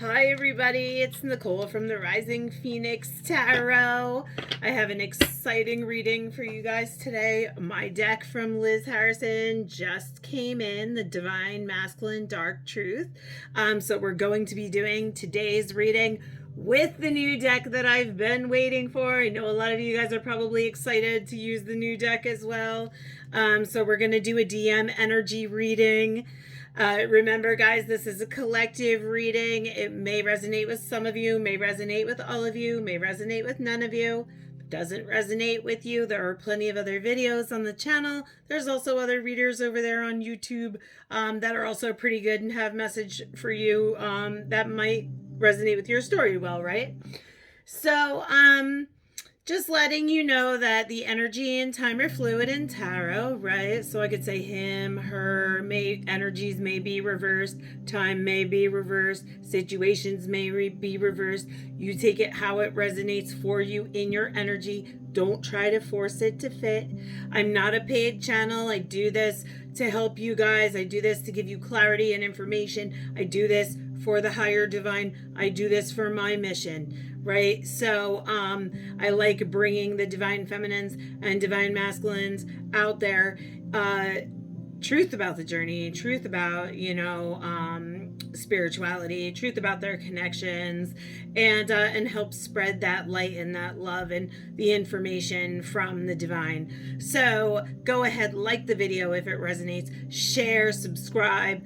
Hi everybody, it's Nicole from the Rising Phoenix Tarot. I have an exciting reading for you guys today. My deck from Liz Harrison just came in, the Divine Masculine Dark Truth. So we're going to be doing today's reading with the new deck that I've been waiting for. I know a lot of you guys are probably excited to use the new deck as well. So we're going to do a DM energy reading. Remember, guys, this is a collective reading. It may resonate with some of you, may resonate with all of you, may resonate with none of you. If it doesn't resonate with you, there are plenty of other videos on the channel. There's also other readers over there on YouTube that are also pretty good and have message for you that might resonate with your story well, right? So, just letting you know that the energy and time are fluid in tarot, right? So I could say him, her, energies may be reversed, time may be reversed, situations may be reversed. You take it how it resonates for you in your energy. Don't try to force it to fit. I'm not a paid channel. I do this to help you guys. I do this to give you clarity and information. I do this for the higher divine. I do this for my mission. Right? So I like bringing the divine feminines and divine masculines out there. Truth about the journey, truth about, spirituality, truth about their connections, and help spread that light and that love and the information from the divine. So go ahead, like the video if it resonates, share, subscribe,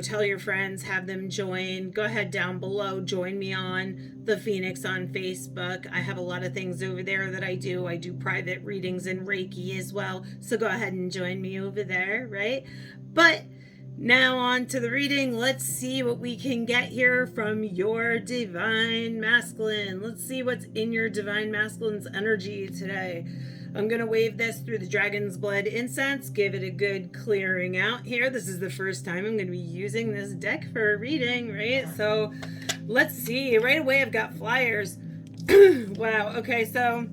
tell your friends, have them join. Go ahead down below, join me on the Phoenix on Facebook. I have a lot of things over there that I do. I do private readings and Reiki as well. So go ahead and join me over there, right? But now on to the reading. Let's see what we can get here from your divine masculine. Let's see what's in your divine masculine's energy today. I'm going to wave this through the dragon's blood incense, give it a good clearing out here. This is the first time I'm going to be using this deck for a reading, right? So let's see. Right away I've got flyers. Wow. Okay, so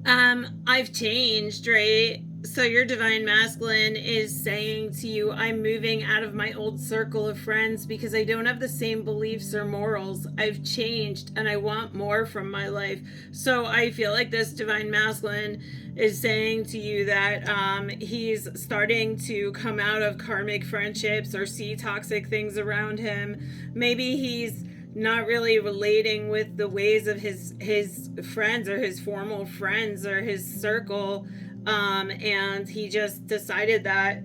I've changed, right? So your divine masculine is saying to you, I'm moving out of my old circle of friends because I don't have the same beliefs or morals. I've changed and I want more from my life. So I feel like this divine masculine is saying to you that he's starting to come out of karmic friendships or see toxic things around him. Maybe he's not really relating with the ways of his friends or his formal friends or his circle. And he just decided that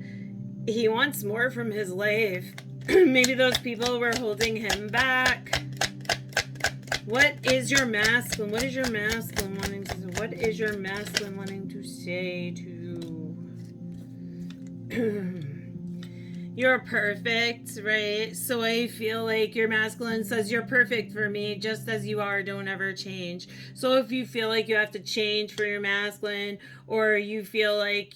he wants more from his life. Maybe those people were holding him back. What is your masculine? What is your masculine wanting to? What is your masculine wanting to say to? You're perfect, right? So I feel like your masculine says you're perfect for me just as you are. Don't ever change. So if you feel like you have to change for your masculine, or you feel like,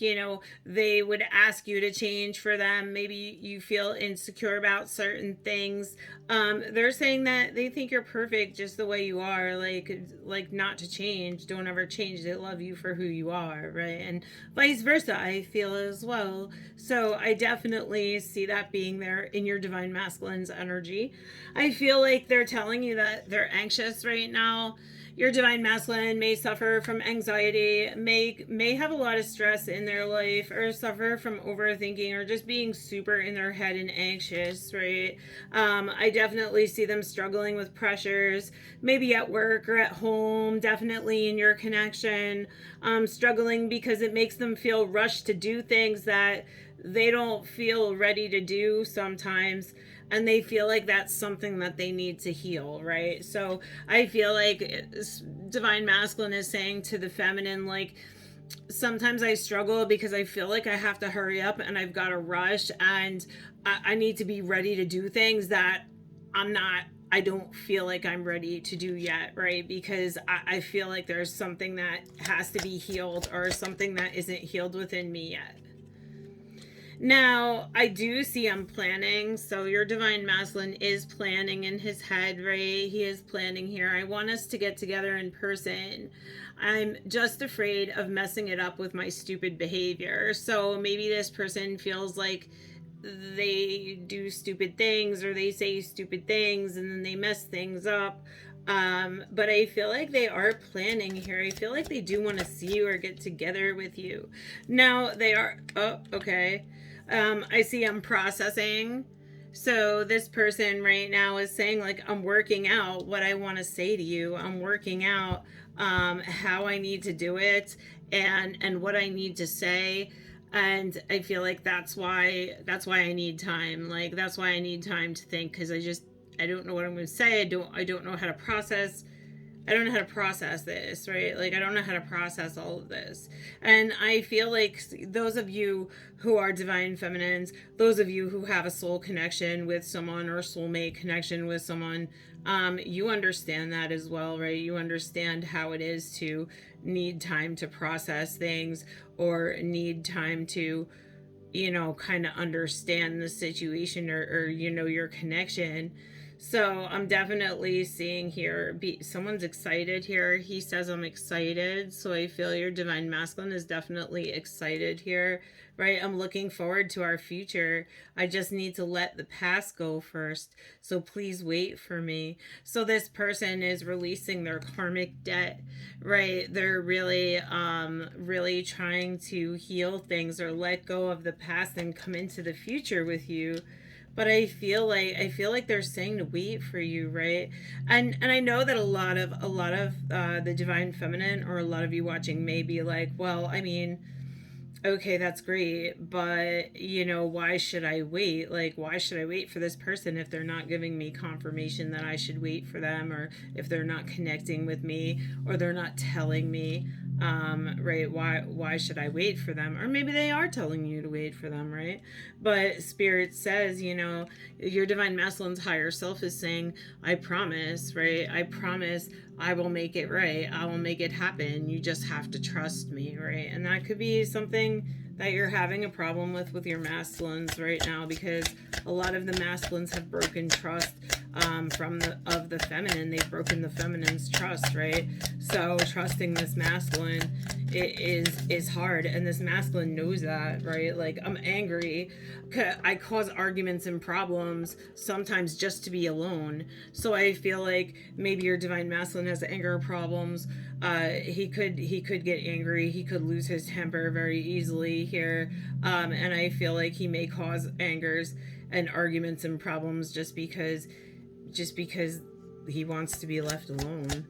they would ask you to change for them, maybe you feel insecure about certain things, they're saying that they think you're perfect just the way you are, like not to change. Don't ever change. They love you for who you are, right? And vice versa, I feel as well. So I definitely see that being there in your divine masculine's energy. I feel like they're telling you that they're anxious right now. Your divine masculine may suffer from anxiety, may have a lot of stress in their life, or suffer from overthinking, or just being super in their head and anxious, right? I definitely see them struggling with pressures, maybe at work or at home, definitely in your connection, struggling because it makes them feel rushed to do things that they don't feel ready to do sometimes, and they feel like that's something that they need to heal, right? So I feel like divine masculine is saying to the feminine, like, sometimes I struggle because I feel like I have to hurry up and I've got to rush, and I need to be ready to do things that I don't feel like I'm ready to do yet, right? Because I feel like there's something that has to be healed, or something that isn't healed within me yet. Now, I do see him planning. So your divine masculine is planning in his head, right? He is planning here. I want us to get together in person. I'm just afraid of messing it up with my stupid behavior. So maybe this person feels like they do stupid things or they say stupid things and then they mess things up. But I feel like they are planning here. I feel like they do want to see you or get together with you. Now they are, oh, okay. I see I'm processing. So this person right now is saying like, I'm working out what I want to say to you. I'm working out how I need to do it and what I need to say. And I feel like that's why I need time. Like that's why I need time to think, because I don't know what I'm going to say. I don't know how to process. I don't know how to process this, right? Like I don't know how to process all of this. And I feel like those of you who are divine feminines, those of you who have a soul connection with someone or soulmate connection with someone, you understand that as well, right? You understand how it is to need time to process things or need time to, kind of understand the situation or your connection. So I'm definitely seeing here, someone's excited here. He says, I'm excited. So I feel your divine masculine is definitely excited here, right? I'm looking forward to our future. I just need to let the past go first. So please wait for me. So this person is releasing their karmic debt, right? They're really trying to heal things or let go of the past and come into the future with you. But I feel like they're saying to wait for you, right? And I know that a lot of the divine feminine, or a lot of you watching, may be like, well, I mean, okay, that's great, but why should I wait? Like, why should I wait for this person if they're not giving me confirmation that I should wait for them, or if they're not connecting with me, or they're not telling me, right? Why should I wait for them? Or maybe they are telling you to wait for them, right? But Spirit says, your divine masculine's higher self is saying, I promise, right? I promise I will make it right. I will make it happen. You just have to trust me, right? And that could be something that you're having a problem with your masculines right now, because a lot of the masculines have broken trust from the feminine. They've broken the feminine's trust, right? So trusting this masculine is hard, and this masculine knows that, right? Like, I'm angry. I cause arguments and problems sometimes just to be alone. So I feel like maybe your divine masculine has anger problems. He could get angry. He could lose his temper very easily here, and I feel like he may cause angers and arguments and problems just because he wants to be left alone.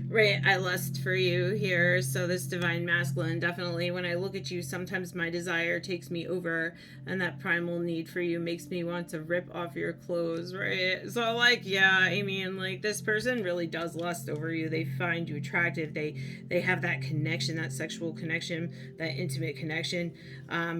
Right, I lust for you here. So this divine masculine, definitely, when I look at you, sometimes my desire takes me over, and that primal need for you makes me want to rip off your clothes, right? So like, yeah, I mean, like, this person really does lust over you. They find you attractive. They have that connection, that sexual connection, that intimate connection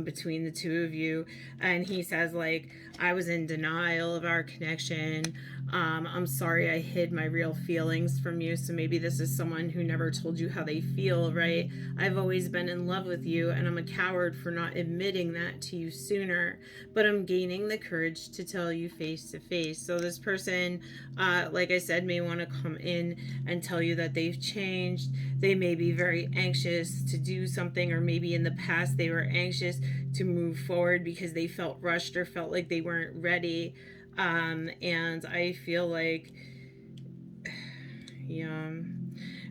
between the two of you. And he says, like, I was in denial of our connection. I'm sorry I hid my real feelings from you. So maybe this is someone who never told you how they feel, right? I've always been in love with you, and I'm a coward for not admitting that to you sooner, but I'm gaining the courage to tell you face to face. So this person, like I said, may want to come in and tell you that they've changed. They may be very anxious to do something, or maybe in the past they were anxious to move forward because they felt rushed or felt like they weren't ready. And I feel like, yeah,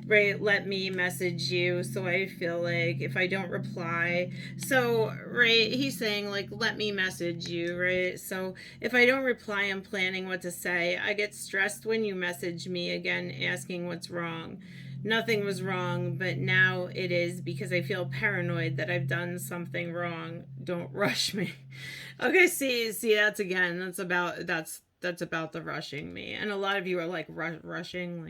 right, let me message you. So I feel like if I don't reply, so, right, he's saying, like, let me message you, right? So if I don't reply, I'm planning what to say. I get stressed when you message me again asking what's wrong. Nothing was wrong, but now it is because I feel paranoid that I've done something wrong. Don't rush me. Okay, see, that's again, that's about the rushing me. And a lot of you are like, rushing,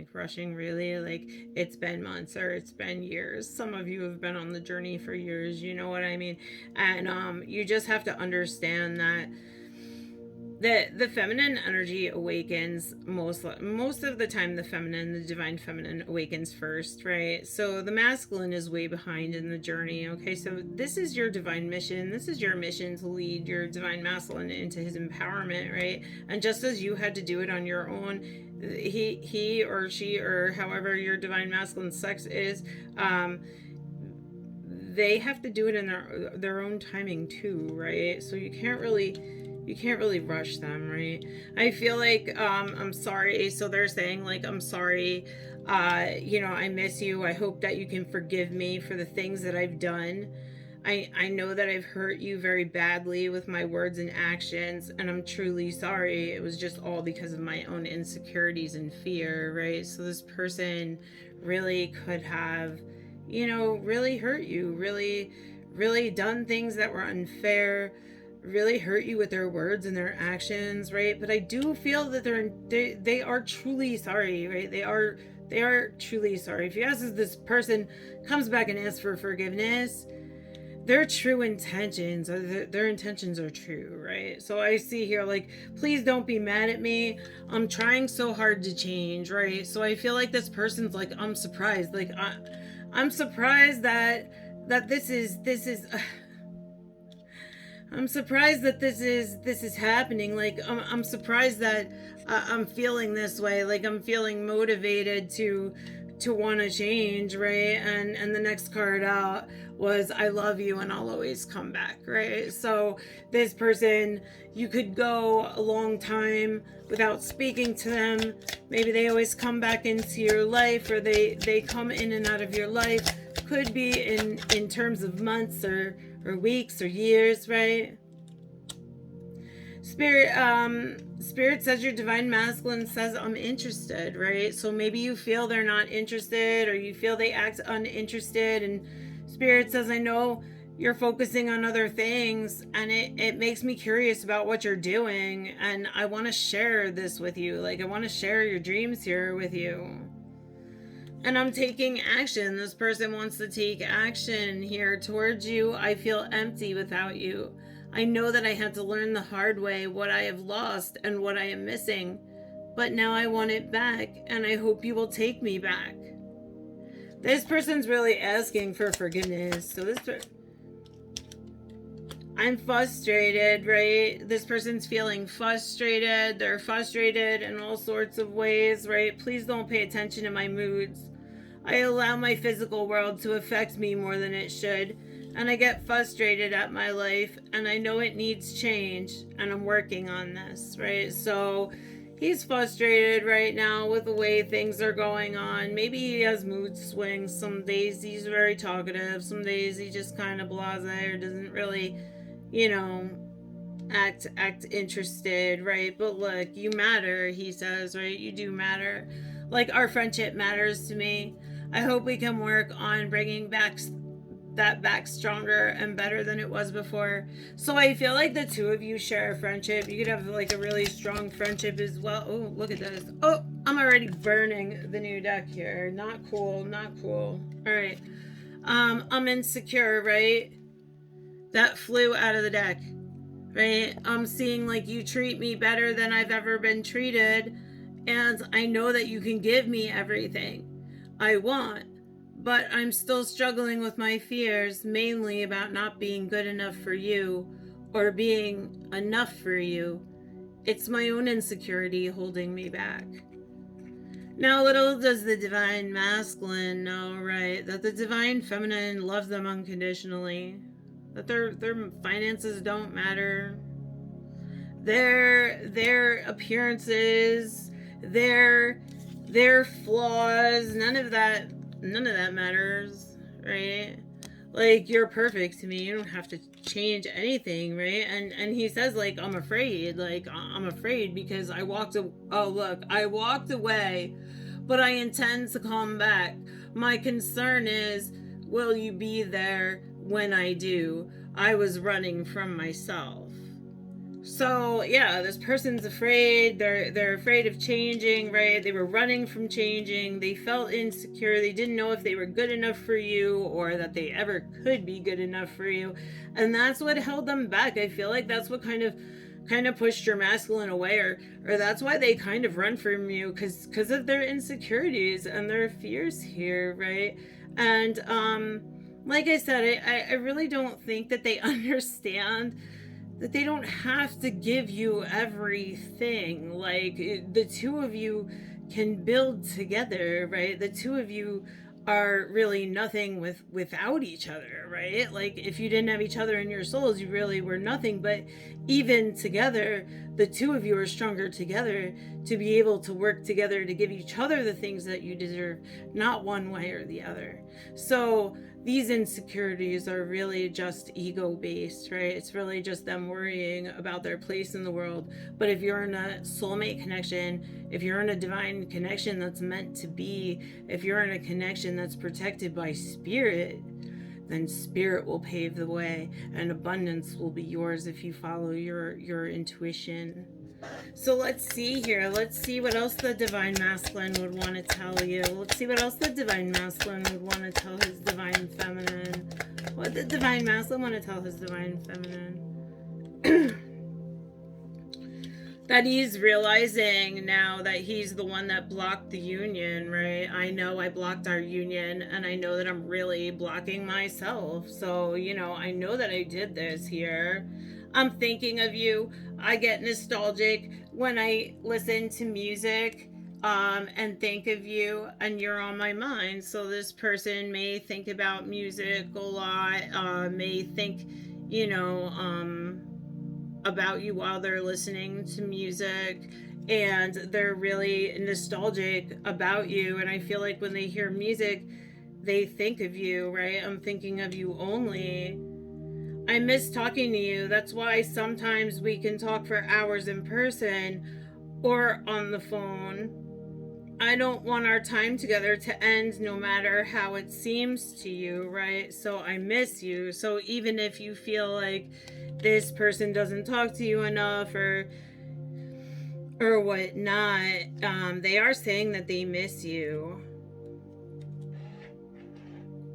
really? Like, it's been months or it's been years. Some of you have been on the journey for years, you know what I mean? And you just have to understand that the feminine energy awakens most of the time. The divine feminine awakens first, right? So the masculine is way behind in the journey. Okay, so this is your divine mission. This is your mission to lead your divine masculine into his empowerment, right? And just as you had to do it on your own, he or she, or however your divine masculine sex is, they have to do it in their own timing too, right? So you can't really rush them, right? I feel like I'm sorry. So they're saying like, I'm sorry, I miss you. I hope that you can forgive me for the things that I've done. I know that I've hurt you very badly with my words and actions, and I'm truly sorry. It was just all because of my own insecurities and fear, right? So this person really could have, really hurt you, really done things that were unfair, really hurt you with their words and their actions, right? But I do feel that they are truly sorry, right? They are truly sorry. If you ask if this person comes back and asks for forgiveness, their true intentions, their intentions are true, right? So I see here, like, please don't be mad at me. I'm trying so hard to change, right? So I feel like this person's like, I'm surprised. Like, I'm surprised that this is I'm surprised that this is happening. Like, I'm surprised that I'm feeling this way. Like, I'm feeling motivated to want to change, right? And the next card out was, I love you and I'll always come back, right? So this person, you could go a long time without speaking to them. Maybe they always come back into your life, or they come in and out of your life. Could be in terms of months or weeks or years, right? Spirit says your divine masculine says, I'm interested, right? So maybe you feel they're not interested, or you feel they act uninterested, and Spirit says, I know you're focusing on other things, and it makes me curious about what you're doing, and I want to share this with you. Like, I want to share your dreams here with you. And I'm taking action. This person wants to take action here towards you. I feel empty without you. I know that I had to learn the hard way what I have lost and what I am missing. But now I want it back, and I hope you will take me back. This person's really asking for forgiveness. So I'm frustrated, right? This person's feeling frustrated. They're frustrated in all sorts of ways, right? Please don't pay attention to my moods. I allow my physical world to affect me more than it should, and I get frustrated at my life, and I know it needs change, and I'm working on this, right? So he's frustrated right now with the way things are going on. Maybe he has mood swings. Some days he's very talkative. Some days he just kind of blasé, or doesn't really, act interested, right? But look, you matter, he says, right? You do matter. Like, our friendship matters to me. I hope we can work on bringing back stronger and better than it was before. So I feel like the two of you share a friendship. You could have like a really strong friendship as well. Oh, look at this. Oh, I'm already burning the new deck here. Not cool. All right. I'm insecure, right? That flew out of the deck, right? I'm seeing like you treat me better than I've ever been treated, and I know that you can give me everything I want, but I'm still struggling with my fears, mainly about not being good enough for you or being enough for you. It's my own insecurity holding me back. Now, little does the divine masculine know, right, that the divine feminine loves them unconditionally, that their finances don't matter, their appearances, their flaws, none of that matters, right? Like, you're perfect to me. You don't have to change anything, right? And he says, like, I'm afraid because I walked away, but I intend to come back. My concern is, will you be there when I do? I was running from myself. So yeah, this person's afraid. They're afraid of changing, right? They were running from changing. They felt insecure. They didn't know if they were good enough for you, or that they ever could be good enough for you. And that's what held them back. I feel like that's what kind of pushed your masculine away, or that's why they kind of run from you, because of their insecurities and their fears here, right? And like I said, I really don't think that they understand that they don't have to give you everything. Like, the two of you can build together, right? The two of you are really nothing without each other, right? Like if you didn't have each other in your souls, you really were nothing. But even together, the two of you are stronger together to be able to work together to give each other the things that you deserve, not one way or the other. So these insecurities are really just ego based, right? It's really just them worrying about their place in the world. But if you're in a soulmate connection, if you're in a divine connection that's meant to be, if you're in a connection that's protected by spirit, then spirit will pave the way and abundance will be yours if you follow your intuition. So let's see here. Let's see what else the Divine Masculine would want to tell you. Let's see what else the Divine Masculine would want to tell his Divine Feminine. What did the Divine Masculine want to tell his Divine Feminine? That he's realizing now that he's the one that blocked the union, right? I know I blocked our union, and I know that I'm really blocking myself. So, you know, I know that I did this here. I'm thinking of you. I get nostalgic when I listen to music and think of you, and you're on my mind. So this person may think about music a lot, may think, you know, about you while they're listening to music, and they're really nostalgic about you. And I feel like when they hear music, they think of you, right? I'm thinking of you only. I miss talking to you. That's why sometimes we can talk for hours in person or on the phone. I don't want our time together to end no matter how it seems to you, right? So I miss you. So even if you feel like this person doesn't talk to you enough or whatnot, they are saying that they miss you.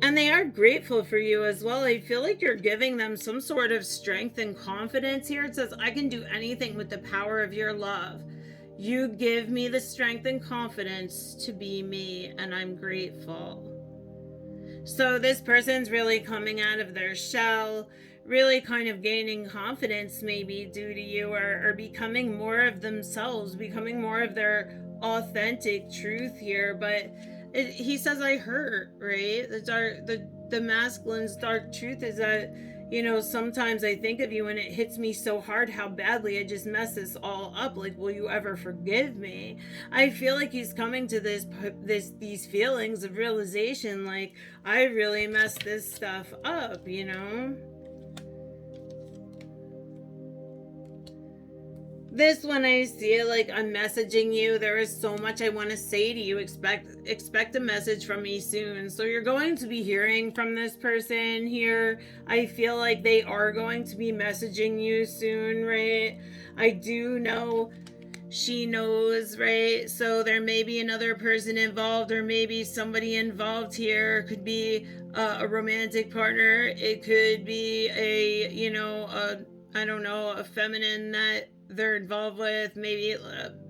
And they are grateful for you as well. I feel like you're giving them some sort of strength and confidence here. It says, I can do anything with the power of your love. You give me the strength and confidence to be me, and I'm grateful. So this person's really coming out of their shell, really kind of gaining confidence maybe due to you, or becoming more of themselves, becoming more of their authentic truth here. But he says, I hurt, right? The masculine's dark truth is that, you know, sometimes I think of you and it hits me so hard how badly I just mess this all up. Like, will you ever forgive me? I feel like he's coming to these feelings of realization, like, I really messed this stuff up, you know? This one, I see it like I'm messaging you. There is so much I want to say to you. Expect a message from me soon. So you're going to be hearing from this person here. I feel like they are going to be messaging you soon, right? I do know she knows, right? So there may be another person involved, or maybe somebody involved here. It could be a romantic partner. It could be a, you know, I don't know, a feminine that they're involved with, maybe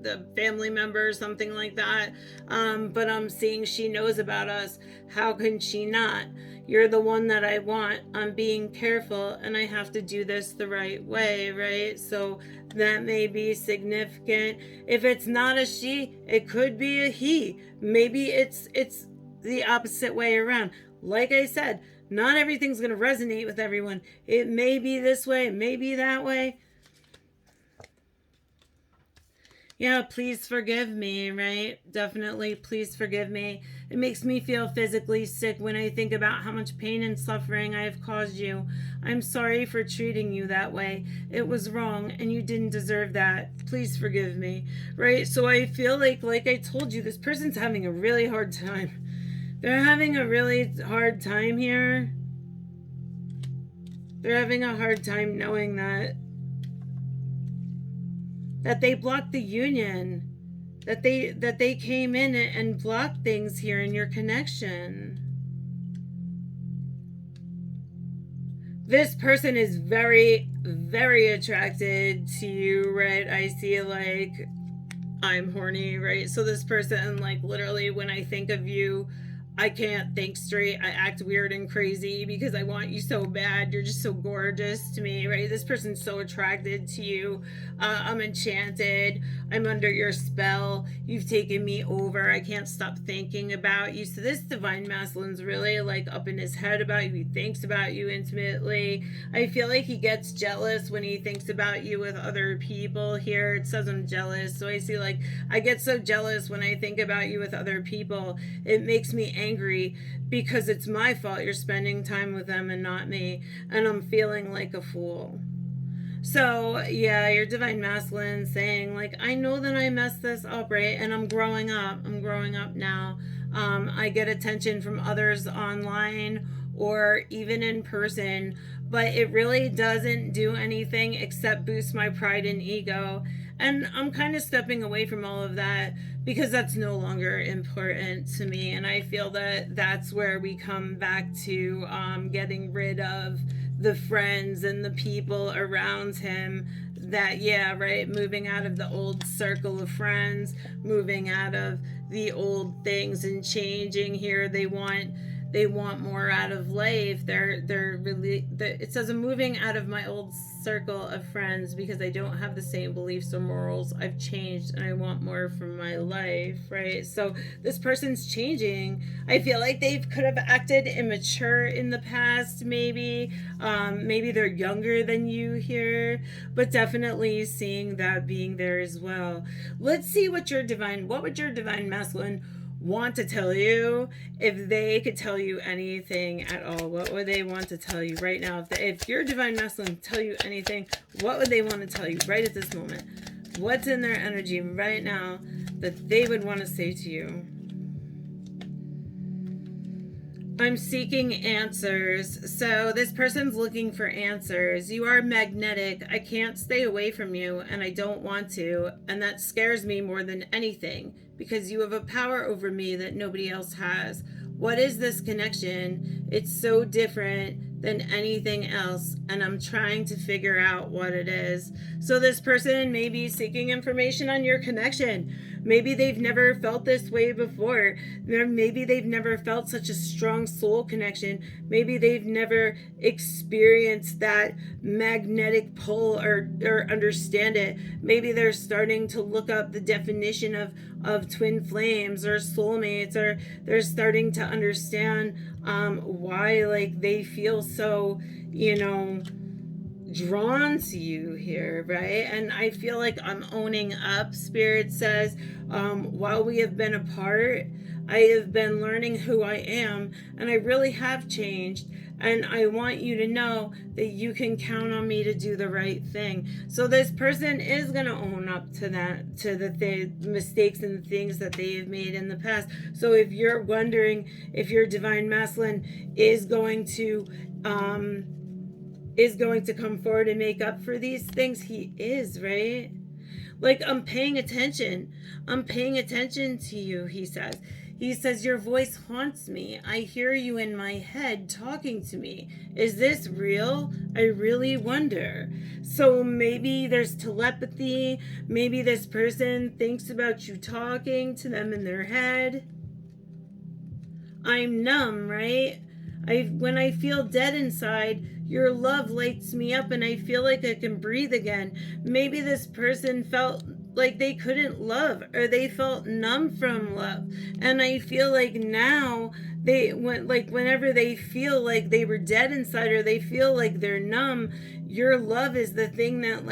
the family member, something like that. But I'm seeing she knows about us. How can she not? You're the one that I want. I'm being careful, and I have to do this the right way, right? So that may be significant. If it's not a she, it could be a he. Maybe it's the opposite way around. Like I said, not everything's going to resonate with everyone. It may be this way, it may be that way. Yeah, please forgive me, right? Definitely, please forgive me. It makes me feel physically sick when I think about how much pain and suffering I have caused you. I'm sorry for treating you that way. It was wrong, and you didn't deserve that. Please forgive me, right? So I feel like I told you, this person's having a really hard time. They're having a really hard time here. They're having a hard time knowing that they blocked the union, that they came in and blocked things here in your connection. This person is very, very attracted to you, right? I see, like, I'm horny, right? So this person, like, literally when I think of you, I can't think straight. I act weird and crazy because I want you so bad. You're just so gorgeous to me, right? This person's so attracted to you. I'm enchanted. I'm under your spell. You've taken me over. I can't stop thinking about you. So this divine masculine's really like up in his head about you. He thinks about you intimately. I feel like he gets jealous when he thinks about you with other people here. It says I'm jealous. So I see like I get so jealous when I think about you with other people. It makes me angry because it's my fault you're spending time with them and not me, and I'm feeling like a fool. So yeah, your divine masculine saying like, I know that I messed this up, right? And I'm growing up now. I get attention from others online or even in person, but it really doesn't do anything except boost my pride and ego. And I'm kind of stepping away from all of that because that's no longer important to me. And I feel that that's where we come back to getting rid of the friends and the people around him. That, yeah, right, moving out of the old circle of friends, moving out of the old things and changing here. They want more out of life. They're really, it says I'm moving out of my old circle of friends because I don't have the same beliefs or morals. I've changed and I want more from my life, right? So this person's changing. I feel like they could have acted immature in the past, maybe. Maybe they're younger than you here, but definitely seeing that being there as well. Let's see what would your divine masculine want to tell you if they could tell you anything at all. What would they want to tell you right now? If your divine masculine tell you anything, what would they want to tell you right at this moment? What's in their energy right now that they would want to say to you? I'm seeking answers. So this person's looking for answers. You are magnetic. I can't stay away from you, and I don't want to. And that scares me more than anything because you have a power over me that nobody else has. What is this connection? It's so different than anything else, and I'm trying to figure out what it is. So this person may be seeking information on your connection. Maybe they've never felt this way before. Maybe they've never felt such a strong soul connection. Maybe they've never experienced that magnetic pull or understand it. Maybe they're starting to look up the definition of twin flames or soulmates, or they're starting to understand why like they feel so, drawn to you here, right? And I feel like I'm owning up. Spirit says, while we have been apart, I have been learning who I am, and I really have changed. And I want you to know that you can count on me to do the right thing. So this person is going to own up to that, to the mistakes and the things that they have made in the past. So if you're wondering if your divine masculine is going to come forward and make up for these things, he is, right? Like, I'm paying attention. I'm paying attention to you, he says. He says, your voice haunts me. I hear you in my head talking to me. Is this real? I really wonder. So maybe there's telepathy. Maybe this person thinks about you talking to them in their head. I'm numb, right? When I feel dead inside, your love lights me up and I feel like I can breathe again. Maybe this person felt like they couldn't love, or they felt numb from love. And I feel like now whenever they feel like they were dead inside, or they feel like they're numb, your love is the thing that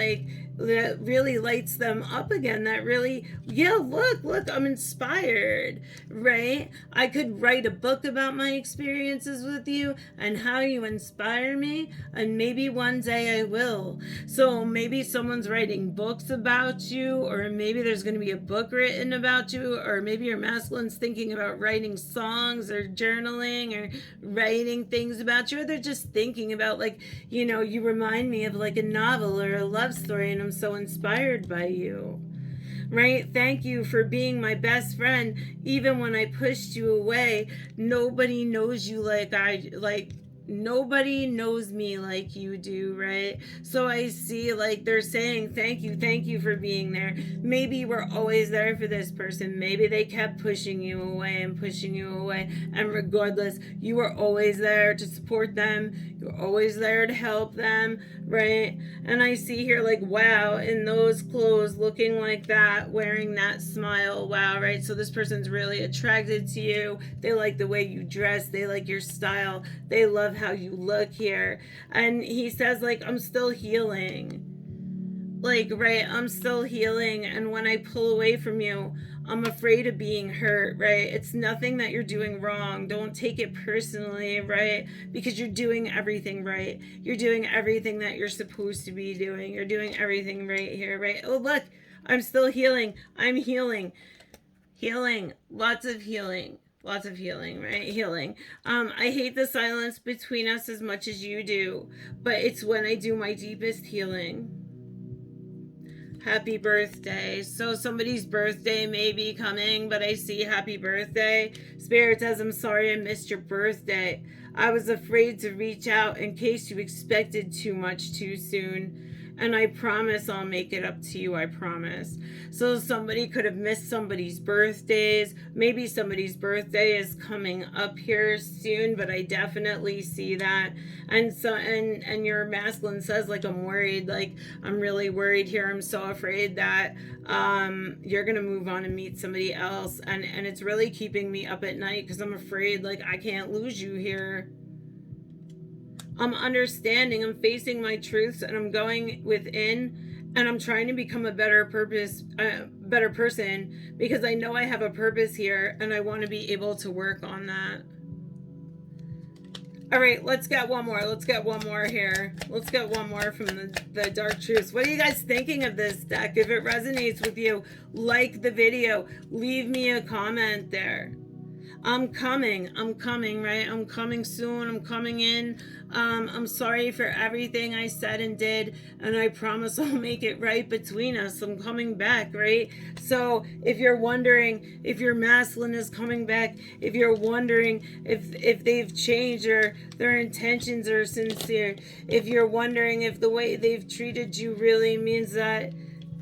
really lights them up again. That really, look, I'm inspired, right? I could write a book about my experiences with you and how you inspire me, and maybe one day I will. So maybe someone's writing books about you, or maybe there's going to be a book written about you, or maybe your masculine's thinking about writing songs or journaling or writing things about you, or they're just thinking about, you remind me of like a novel or a love story, and I'm so inspired by you, right? Thank you for being my best friend. Even when I pushed you away, nobody knows you like nobody knows me like you do, right? So I see like they're saying thank you for being there. Maybe you were always there for this person. Maybe they kept pushing you away and pushing you away, and regardless, you were always there to support them. You're always there to help them, right? And I see here like, wow, in those clothes, looking like that, wearing that smile, wow, right? So this person's really attracted to you. They like the way you dress, they like your style, they love how you look here. And he says like, I'm still healing, like, right, I'm still healing, and when I pull away from you, I'm afraid of being hurt, right? It's nothing that you're doing wrong. Don't take it personally, right? Because you're doing everything right. You're doing everything that you're supposed to be doing. You're doing everything right here, right? Oh, look, I'm still healing. I'm healing. Healing. Lots of healing. Lots of healing, right? Healing. I hate the silence between us as much as you do, but it's when I do my deepest healing. Happy birthday. So somebody's birthday may be coming, but I see happy birthday. Spirit says, I'm sorry I missed your birthday. I was afraid to reach out in case you expected too much too soon. And I promise I'll make it up to you, I promise. So somebody could have missed somebody's birthdays. Maybe somebody's birthday is coming up here soon, but I definitely see that. And so and your masculine says like, I'm worried, like I'm really worried here. I'm so afraid that you're gonna move on and meet somebody else, and it's really keeping me up at night because I'm afraid like I can't lose you here. I'm understanding, I'm facing my truths, and I'm going within, and I'm trying to become a better person, because I know I have a purpose here, and I want to be able to work on that. All right, let's get one more. Let's get one more here. Let's get one more from the Dark Truths. What are you guys thinking of this deck? If it resonates with you, like the video. Leave me a comment there. I'm coming, right? I'm coming soon. I'm coming in. I'm sorry for everything I said and did, and I promise I'll make it right between us. I'm coming back, right? So if you're wondering if your masculine is coming back, if you're wondering if they've changed or their intentions are sincere, if you're wondering if the way they've treated you really means that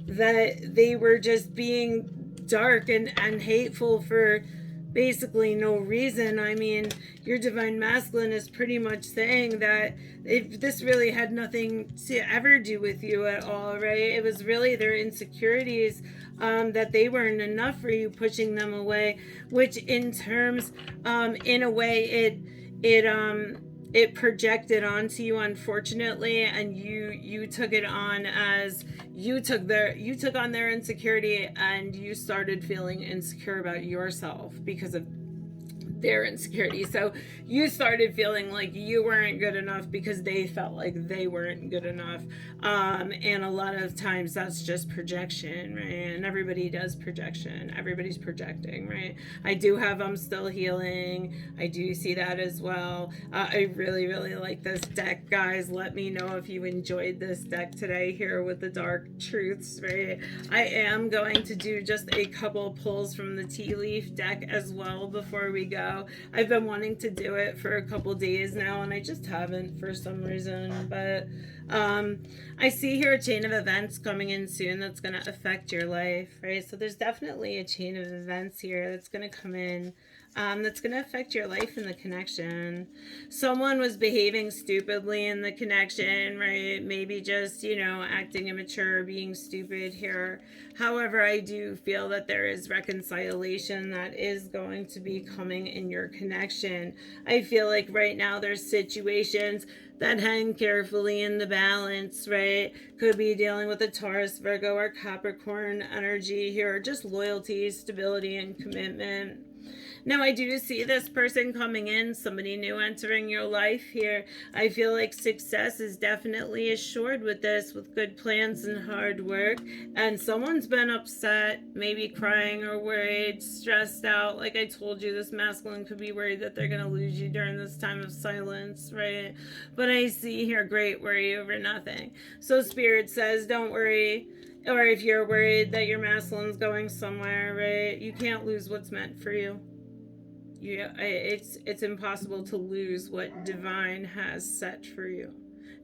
they were just being dark and hateful for basically no reason. I mean, your divine masculine is pretty much saying that if this really had nothing to ever do with you at all, right? It was really their insecurities, that they weren't enough for you, pushing them away, which in terms, in a way, it projected onto you, unfortunately, and you took it on as you took on their insecurity, and you started feeling insecure about yourself because of their insecurity. So you started feeling like you weren't good enough because they felt like they weren't good enough. And a lot of times that's just projection, right? And everybody does projection. Everybody's projecting, right? I do have I'm still healing. I do see that as well. I really, really like this deck, guys. Let me know if you enjoyed this deck today here with the Dark Truths, right? I am going to do just a couple pulls from the tea leaf deck as well before we go. I've been wanting to do it for a couple days now, and I just haven't for some reason. But I see here a chain of events coming in soon that's going to affect your life, right? So there's definitely a chain of events here that's going to come in, that's going to affect your life and the connection. Someone was behaving stupidly in the connection, right? Maybe just, acting immature, being stupid here. However, I do feel that there is reconciliation that is going to be coming in your connection. I feel like right now there's situations that hang carefully in the balance, right? Could be dealing with a Taurus, Virgo, or Capricorn energy here, or just loyalty, stability, and commitment. Now, I do see this person coming in, somebody new entering your life here. I feel like success is definitely assured with this, with good plans and hard work. And someone's been upset, maybe crying or worried, stressed out. Like I told you, this masculine could be worried that they're going to lose you during this time of silence, right? But I see here great worry over nothing. So Spirit says, don't worry. Or if you're worried that your masculine's going somewhere, right? You can't lose what's meant for you. It's impossible to lose what divine has set for you.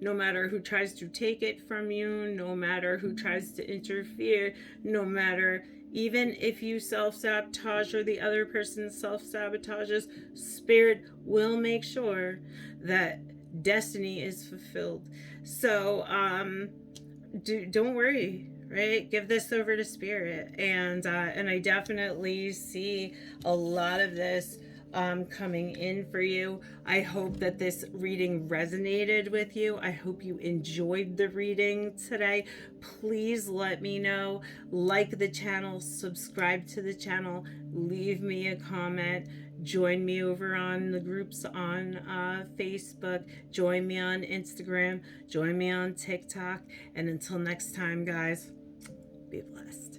No matter who tries to take it from you, no matter who tries to interfere, no matter even if you self-sabotage or the other person self-sabotages, spirit will make sure that destiny is fulfilled. So don't worry, right? Give this over to spirit, and I definitely see a lot of this coming in for you. I hope that this reading resonated with you. I hope you enjoyed the reading today. Please let me know. Like the channel, subscribe to the channel, leave me a comment. Join me over on the groups on Facebook. Join me on Instagram. Join me on TikTok. And until next time, guys, be blessed.